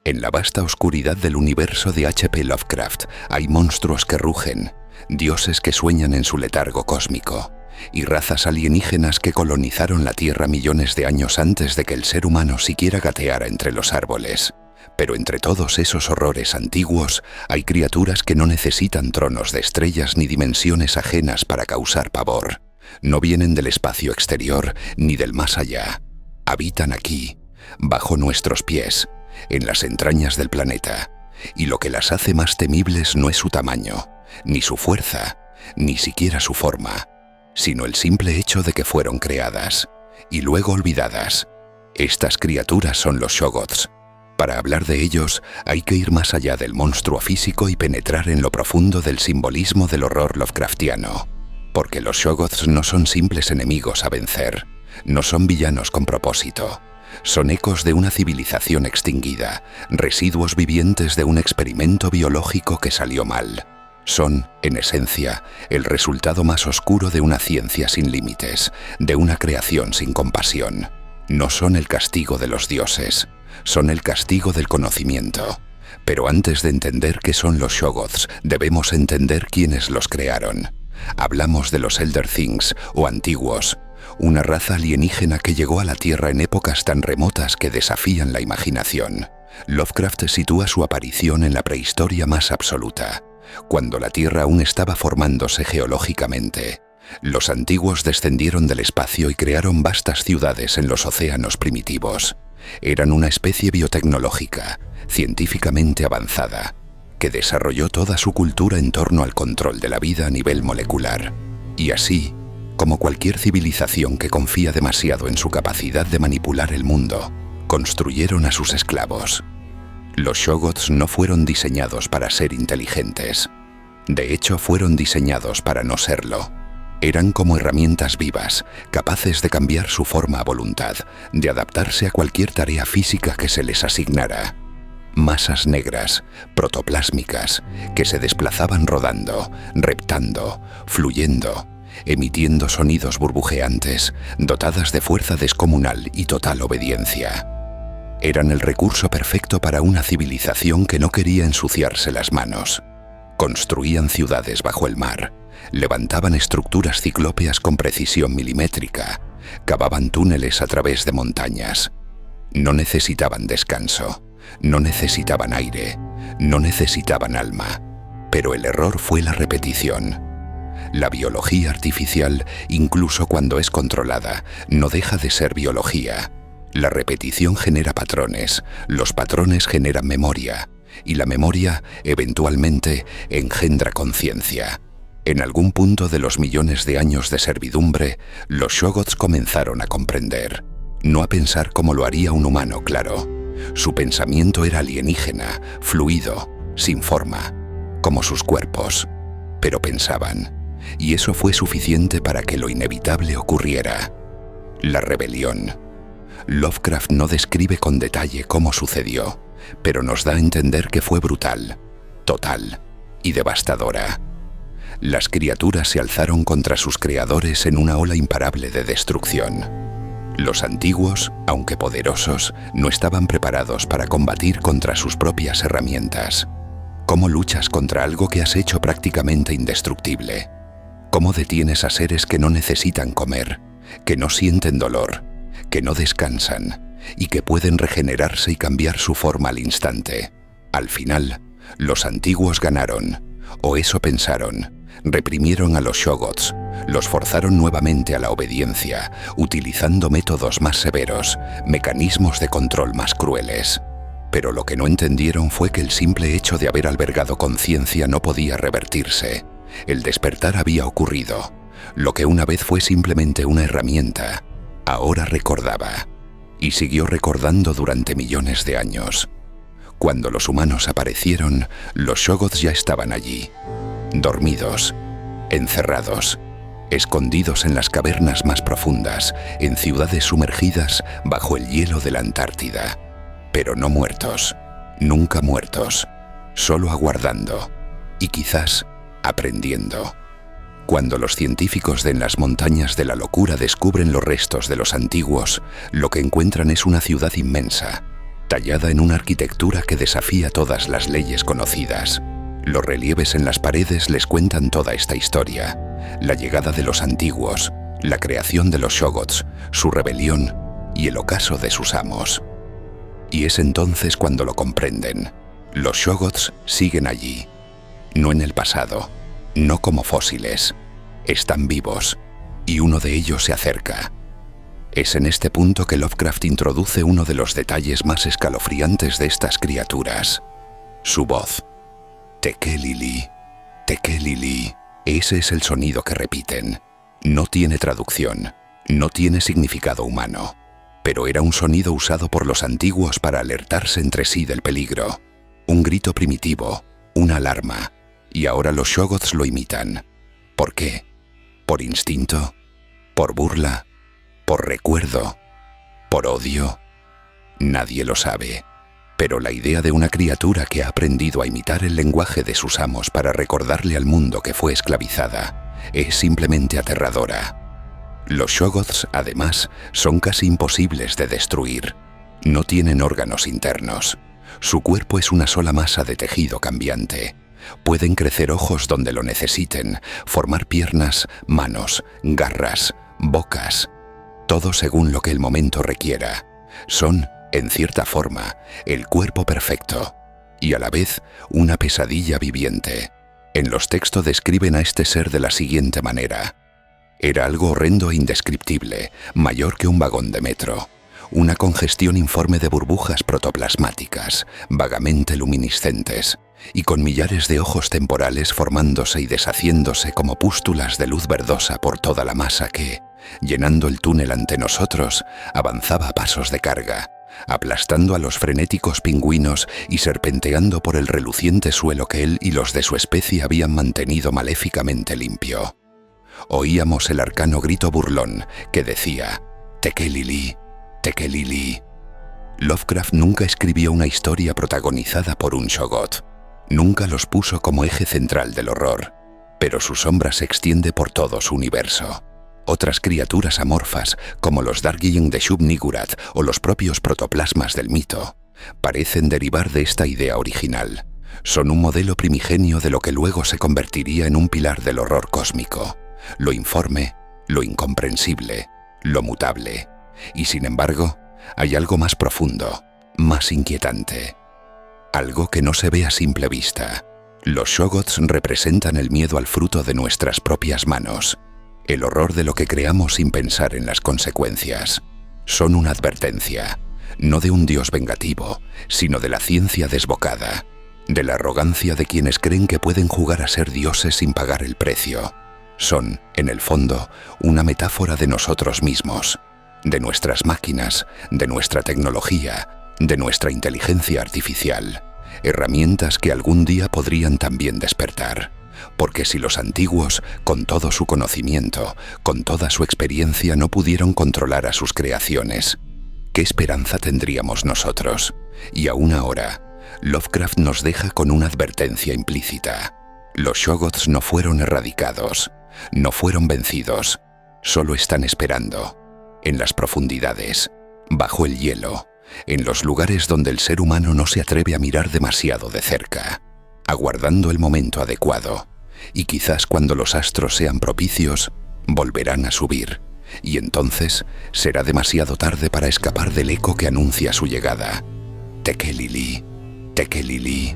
En la vasta oscuridad del universo de H.P. Lovecraft hay monstruos que rugen, dioses que sueñan en su letargo cósmico, y razas alienígenas que colonizaron la Tierra millones de años antes de que el ser humano siquiera gateara entre los árboles. Pero entre todos esos horrores antiguos hay criaturas que no necesitan tronos de estrellas ni dimensiones ajenas para causar pavor. No vienen del espacio exterior ni del más allá. Habitan aquí, bajo nuestros pies, en las entrañas del planeta, y lo que las hace más temibles no es su tamaño, ni su fuerza, ni siquiera su forma, sino el simple hecho de que fueron creadas, y luego olvidadas. Estas criaturas son los Shoggoths. Para hablar de ellos hay que ir más allá del monstruo físico y penetrar en lo profundo del simbolismo del horror Lovecraftiano. Porque los Shoggoths no son simples enemigos a vencer, no son villanos con propósito. Son ecos de una civilización extinguida, residuos vivientes de un experimento biológico que salió mal. Son, en esencia, el resultado más oscuro de una ciencia sin límites, de una creación sin compasión. No son el castigo de los dioses, son el castigo del conocimiento. Pero antes de entender qué son los Shoggoths, debemos entender quiénes los crearon. Hablamos de los Elder Things, o antiguos, una raza alienígena que llegó a la Tierra en épocas tan remotas que desafían la imaginación. Lovecraft sitúa su aparición en la prehistoria más absoluta, cuando la Tierra aún estaba formándose geológicamente. Los antiguos descendieron del espacio y crearon vastas ciudades en los océanos primitivos. Eran una especie biotecnológica, científicamente avanzada, que desarrolló toda su cultura en torno al control de la vida a nivel molecular. Y así, como cualquier civilización que confía demasiado en su capacidad de manipular el mundo, construyeron a sus esclavos. Los Shoggoths no fueron diseñados para ser inteligentes. De hecho, fueron diseñados para no serlo. Eran como herramientas vivas, capaces de cambiar su forma a voluntad, de adaptarse a cualquier tarea física que se les asignara. Masas negras, protoplásmicas, que se desplazaban rodando, reptando, fluyendo, emitiendo sonidos burbujeantes, dotadas de fuerza descomunal y total obediencia. Eran el recurso perfecto para una civilización que no quería ensuciarse las manos. Construían ciudades bajo el mar, levantaban estructuras ciclópeas con precisión milimétrica, cavaban túneles a través de montañas. No necesitaban descanso, no necesitaban aire, no necesitaban alma, pero el error fue la repetición. La biología artificial, incluso cuando es controlada, no deja de ser biología. La repetición genera patrones, los patrones generan memoria, y la memoria, eventualmente, engendra conciencia. En algún punto de los millones de años de servidumbre, los Shoggoths comenzaron a comprender. No a pensar como lo haría un humano, claro. Su pensamiento era alienígena, fluido, sin forma, como sus cuerpos. Pero pensaban. Y eso fue suficiente para que lo inevitable ocurriera. La rebelión. Lovecraft no describe con detalle cómo sucedió, pero nos da a entender que fue brutal, total y devastadora. Las criaturas se alzaron contra sus creadores en una ola imparable de destrucción. Los antiguos, aunque poderosos, no estaban preparados para combatir contra sus propias herramientas. ¿Cómo luchas contra algo que has hecho prácticamente indestructible? ¿Cómo detienes a seres que no necesitan comer, que no sienten dolor, que no descansan y que pueden regenerarse y cambiar su forma al instante? Al final, los antiguos ganaron, o eso pensaron. Reprimieron a los Shoggoths, los forzaron nuevamente a la obediencia, utilizando métodos más severos, mecanismos de control más crueles. Pero lo que no entendieron fue que el simple hecho de haber albergado conciencia no podía revertirse. El despertar había ocurrido. Lo que una vez fue simplemente una herramienta, ahora recordaba. Y siguió recordando durante millones de años. Cuando los humanos aparecieron, los Shoggoths ya estaban allí. Dormidos, encerrados, escondidos en las cavernas más profundas, en ciudades sumergidas bajo el hielo de la Antártida. Pero no muertos, nunca muertos, solo aguardando y quizás aprendiendo. Cuando los científicos de en las montañas de la locura descubren los restos de los antiguos, lo que encuentran es una ciudad inmensa, tallada en una arquitectura que desafía todas las leyes conocidas. Los relieves en las paredes les cuentan toda esta historia: la llegada de los antiguos, la creación de los Shoggoths, su rebelión y el ocaso de sus amos. Y es entonces cuando lo comprenden. Los Shoggoths siguen allí, no en el pasado, no como fósiles. Están vivos, y uno de ellos se acerca. Es en este punto que Lovecraft introduce uno de los detalles más escalofriantes de estas criaturas: su voz. Tekelili, Tekelili. Ese es el sonido que repiten. No tiene traducción, no tiene significado humano, pero era un sonido usado por los antiguos para alertarse entre sí del peligro. Un grito primitivo, una alarma, y ahora los Shoggoths lo imitan. ¿Por qué? ¿Por instinto? ¿Por burla? ¿Por recuerdo? ¿Por odio? Nadie lo sabe, pero la idea de una criatura que ha aprendido a imitar el lenguaje de sus amos para recordarle al mundo que fue esclavizada es simplemente aterradora. Los Shoggoths, además, son casi imposibles de destruir. No tienen órganos internos. Su cuerpo es una sola masa de tejido cambiante. Pueden crecer ojos donde lo necesiten, formar piernas, manos, garras, bocas, todo según lo que el momento requiera. Son, en cierta forma, el cuerpo perfecto y a la vez una pesadilla viviente. En los textos describen a este ser de la siguiente manera: era algo horrendo e indescriptible, mayor que un vagón de metro. Una congestión informe de burbujas protoplasmáticas, vagamente luminiscentes, y con millares de ojos temporales formándose y deshaciéndose como pústulas de luz verdosa por toda la masa que, llenando el túnel ante nosotros, avanzaba a pasos de carga, aplastando a los frenéticos pingüinos y serpenteando por el reluciente suelo que él y los de su especie habían mantenido maléficamente limpio. Oíamos el arcano grito burlón que decía: Tekelili, Tekelili. Lovecraft nunca escribió una historia protagonizada por un Shoggoth. Nunca los puso como eje central del horror, pero su sombra se extiende por todo su universo. Otras criaturas amorfas, como los Dargiying de Shub-Niggurath o los propios protoplasmas del mito, parecen derivar de esta idea original. Son un modelo primigenio de lo que luego se convertiría en un pilar del horror cósmico: lo informe, lo incomprensible, lo mutable. Y sin embargo, hay algo más profundo, más inquietante. Algo que no se ve a simple vista. Los Shoggoths representan el miedo al fruto de nuestras propias manos, el horror de lo que creamos sin pensar en las consecuencias. Son una advertencia, no de un dios vengativo, sino de la ciencia desbocada, de la arrogancia de quienes creen que pueden jugar a ser dioses sin pagar el precio. Son, en el fondo, una metáfora de nosotros mismos, de nuestras máquinas, de nuestra tecnología, de nuestra inteligencia artificial, herramientas que algún día podrían también despertar. Porque si los antiguos, con todo su conocimiento, con toda su experiencia, no pudieron controlar a sus creaciones, ¿qué esperanza tendríamos nosotros? Y aún ahora, Lovecraft nos deja con una advertencia implícita. Los Shoggoths no fueron erradicados, no fueron vencidos, solo están esperando, en las profundidades, bajo el hielo, en los lugares donde el ser humano no se atreve a mirar demasiado de cerca, aguardando el momento adecuado, y quizás cuando los astros sean propicios, volverán a subir, y entonces será demasiado tarde para escapar del eco que anuncia su llegada. Tekelili, Tekelili.